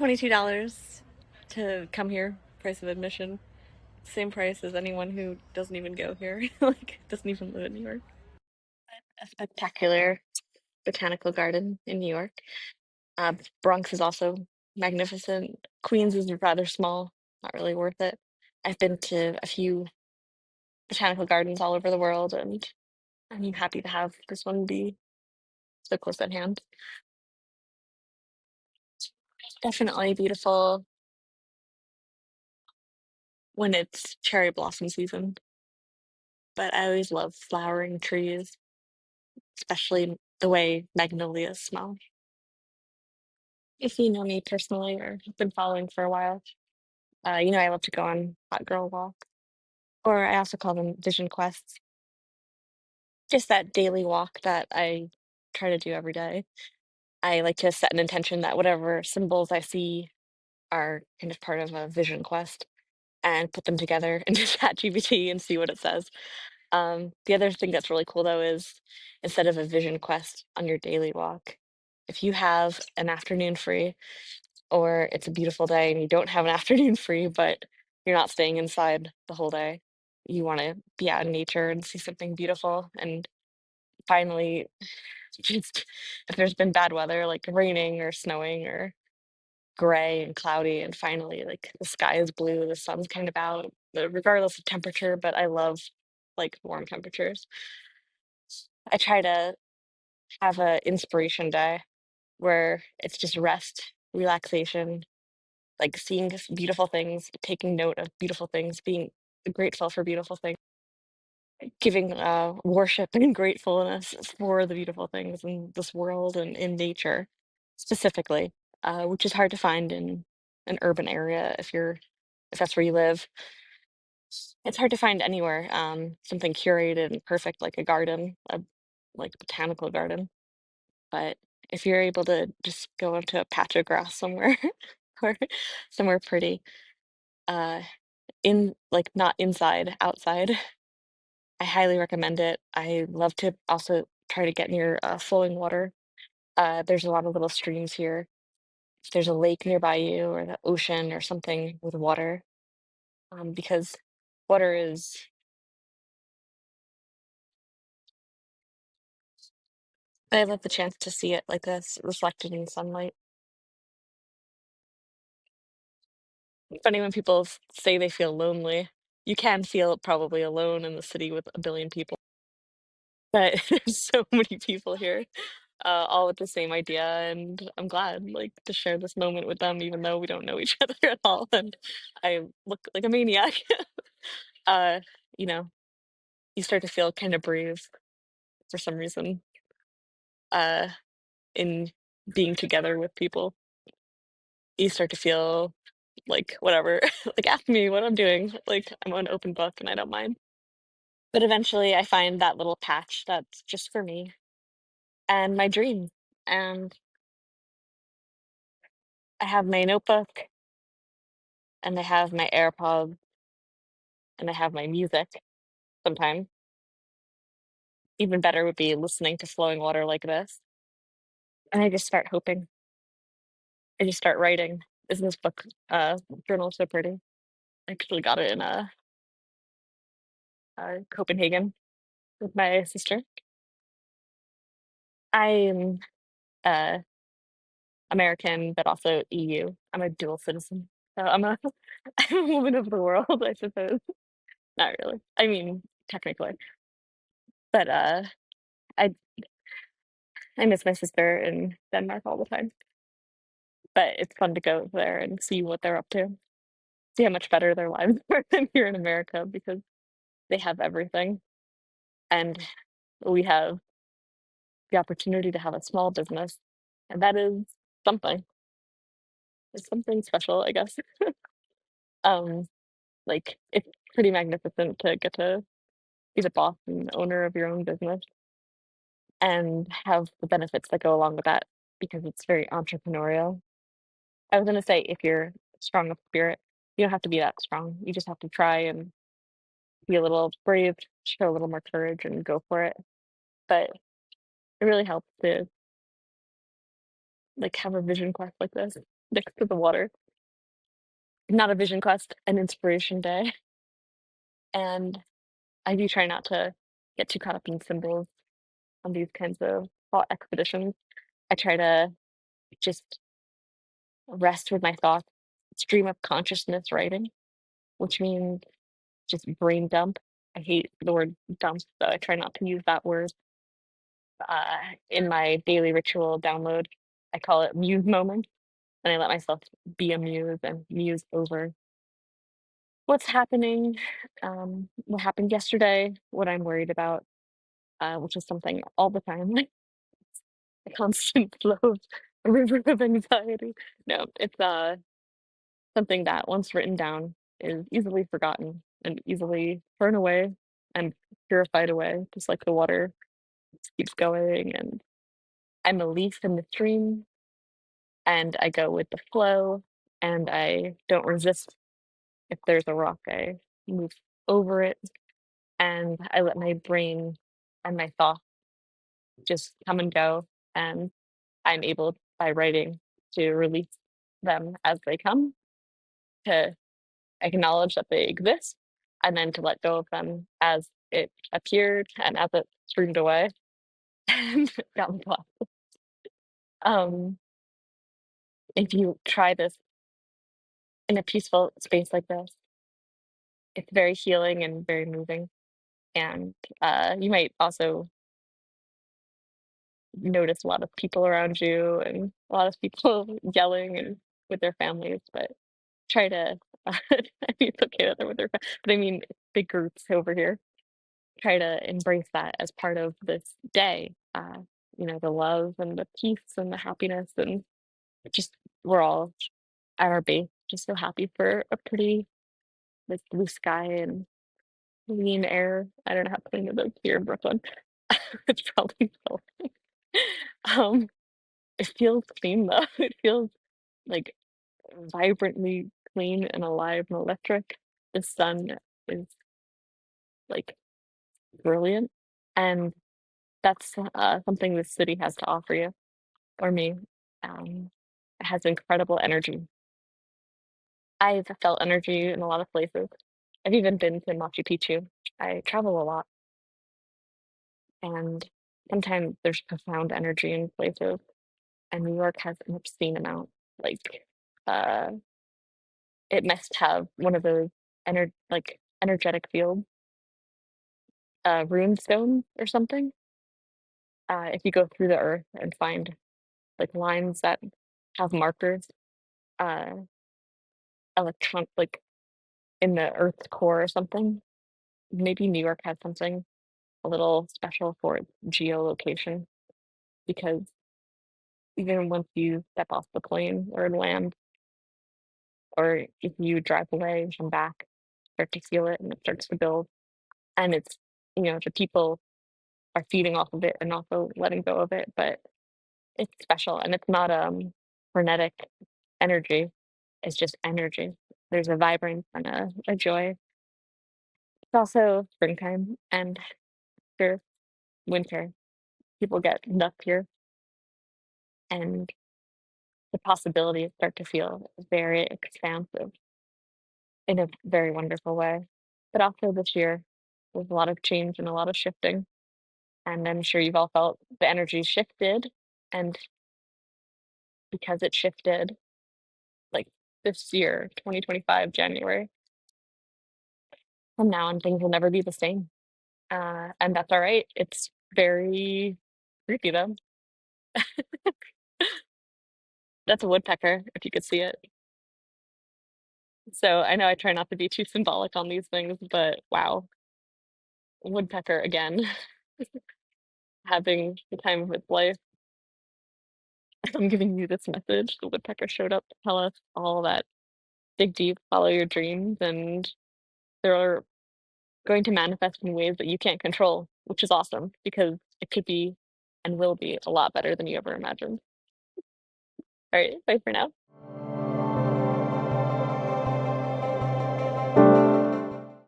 $22 to come here, price of admission. Same price as anyone who doesn't even go here, like doesn't even live in New York. A spectacular botanical garden in New York. Bronx is also magnificent. Queens is rather small, not really worth it. I've been to a few botanical gardens all over the world, and I'm happy to have this one be so close at hand. Definitely beautiful when it's cherry blossom season, but I always love flowering trees, especially the way magnolias smell. If you know me personally or have been following for a while, you know I love to go on hot girl walks, or I also call them vision quests. Just that daily walk that I try to do every day. I like to set an intention that whatever symbols I see are kind of part of a vision quest and put them together into ChatGPT and see what it says. The other thing that's really cool though is instead of a vision quest on your daily walk, if you have an afternoon free or it's a beautiful day and you don't have an afternoon free, but you're not staying inside the whole day, you want to be out in nature and see something beautiful and finally just if there's been bad weather like raining or snowing or gray and cloudy and finally like the sky is blue, the sun's kind of out, regardless of temperature, but I love like warm temperatures. I try to have a inspiration day where it's just rest, relaxation, like seeing beautiful things, taking note of beautiful things, being grateful for beautiful things, giving worship and gratefulness for the beautiful things in this world and in nature specifically, which is hard to find in an urban area if that's where you live. It's hard to find anywhere something curated and perfect like a garden, a like botanical garden. But if you're able to just go into a patch of grass somewhere or somewhere pretty, uh, in like not inside, outside, I highly recommend it. I love to also try to get near flowing water. There's a lot of little streams here. If there's a lake nearby you or the ocean or something with water, because water is, I love the chance to see it like this reflected in sunlight. Funny when people say they feel lonely. You can feel probably alone in the city with a billion people, but there's so many people here, all with the same idea, and I'm glad like to share this moment with them, even though we don't know each other at all, and I look like a maniac. uh, you know, you start to feel kind of brave for some reason, uh, in being together with people. You start to feel like whatever, like ask me what I'm doing. Like I'm an open book and I don't mind. But eventually I find that little patch that's just for me and my dream. And I have my notebook and I have my AirPods and I have my music sometimes. Even better would be listening to flowing water like this. And I just start hoping. I just start writing. Isn't this book journal so pretty? I actually got it in Copenhagen with my sister. I'm uh, American, but also EU. I'm a dual citizen. So I'm a woman of the world, I suppose. Not really. I mean, technically. But I miss my sister in Denmark all the time. But it's fun to go there and see what they're up to. See how much better their lives are than here in America because they have everything. And we have the opportunity to have a small business. And that is something. It's something special, I guess. Um, like it's pretty magnificent to get to be the boss and owner of your own business and have the benefits that go along with that because it's very entrepreneurial. I was gonna say if you're strong of spirit, you don't have to be that strong. You just have to try and be a little brave, show a little more courage and go for it. But it really helps to like have a vision quest like this. next to the water. Not a vision quest, an inspiration day. And I do try not to get too caught up in symbols on these kinds of thought expeditions. I try to just rest with my thoughts, stream of consciousness writing, which means just brain dump. I hate the word dump, so I try not to use that word uh, in my daily ritual download. I call it muse moments, and I let myself be a muse and muse over what's happening, what happened yesterday, what I'm worried about, which is something all the time, a constant flow of a river of anxiety. No, it's something that once written down is easily forgotten and easily thrown away and purified away, just like the water keeps going. And I'm a leaf in the stream, and I go with the flow, and I don't resist. If there's a rock, I move over it, and I let my brain and my thoughts just come and go. And I'm able, by writing, to release them as they come, to acknowledge that they exist, and then to let go of them as it appeared and as it streamed away and got lost. Um, if you try this in a peaceful space like this, it's very healing and very moving. And you might also notice a lot of people around you and a lot of people yelling and with their families, but try to, I mean, it's okay that they're with their, but I mean, big groups over here. Try to embrace that as part of this day. The love and the peace and the happiness, and just we're all at our base just so happy for a pretty like blue sky and clean air. I don't know how clean it is here in Brooklyn. It's probably so. Um, it feels clean though. It feels like vibrantly clean and alive and electric. The sun is like brilliant, and that's something this city has to offer you or me. It has incredible energy. I've felt energy in a lot of places. I've even been to Machu Picchu. I travel a lot, and sometimes there's profound energy in places, and New York has an obscene amount. Like, uh, it must have one of those energetic fields, rune stone or something. If you go through the earth and find like lines that have markers, uh, like in the earth's core or something. Maybe New York has something a little special for its geolocation, because even once you step off the plane or land, or if you drive away and come back, start to feel it and it starts to build. And it's, the people are feeding off of it and also letting go of it, but it's special and it's not frenetic energy. It's just energy. There's a vibrance and a joy. It's also springtime and after winter, people get nuts here, and the possibilities start to feel very expansive in a very wonderful way. But also this year, there's a lot of change and a lot of shifting. And I'm sure you've all felt the energy shifted. And because it shifted, like this year, 2025, January, from now on, things will never be the same. And that's all right. It's very creepy, though. That's a woodpecker, if you could see it. So I know I try not to be too symbolic on these things, but wow, woodpecker again, having the time of its life. I'm giving you this message. The woodpecker showed up to tell us all that dig deep, follow your dreams, and they're going to manifest in ways that you can't control, which is awesome because it could be and will be a lot better than you ever imagined. All right, bye for now.